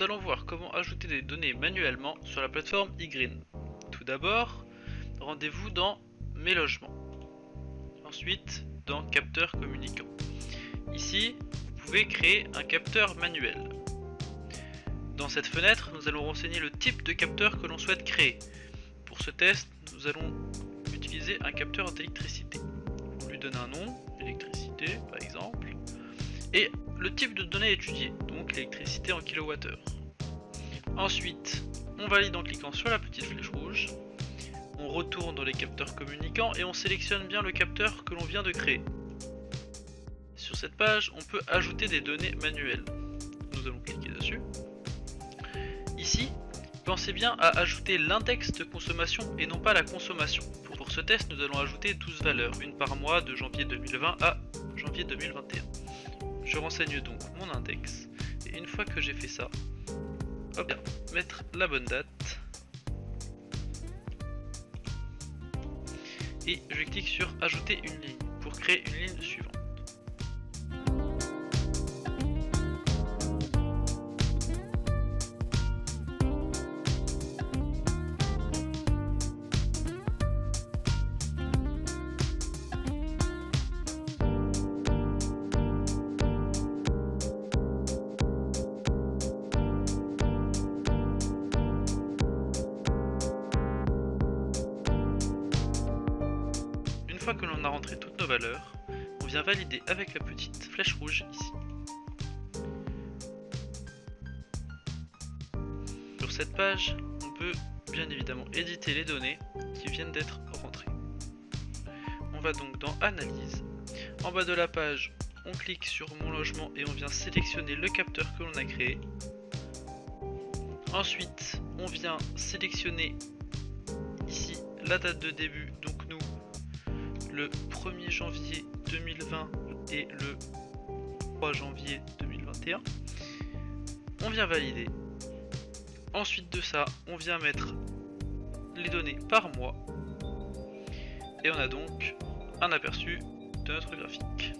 nous allons voir comment ajouter des données manuellement sur la plateforme iGreen. Tout d'abord, rendez-vous dans Mes logements. Ensuite, dans Capteur communicant. Ici, vous pouvez créer un capteur manuel. Dans cette fenêtre, nous allons renseigner le type de capteur que l'on souhaite créer. Pour ce test, nous allons utiliser un capteur d'électricité. On lui donne un nom, électricité par exemple, et le type de données étudié, donc l'électricité en kWh. Ensuite, on valide en cliquant sur la petite flèche rouge. On retourne dans les capteurs communicants et on sélectionne bien le capteur que l'on vient de créer. Sur cette page, on peut ajouter des données manuelles. Nous allons cliquer dessus. Ici, pensez bien à ajouter l'index de consommation et non pas la consommation. Pour ce test, nous allons ajouter 12 valeurs, une par mois de janvier 2020 à janvier 2021. Je renseigne donc mon index et une fois que j'ai fait ça, hop, mettre la bonne date et je clique sur ajouter une ligne pour créer une ligne suivante. Une fois que l'on a rentré toutes nos valeurs, on vient valider avec la petite flèche rouge ici. Sur cette page, on peut bien évidemment éditer les données qui viennent d'être rentrées. On va donc dans Analyse. En bas de la page, on clique sur Mon logement et on vient sélectionner le capteur que l'on a créé. Ensuite, on vient sélectionner ici la date de début, donc nous, le 1er janvier 2020 et le 3 janvier 2021. On vient valider. Ensuite de ça, on vient mettre les données par mois. Et on a donc un aperçu de notre graphique.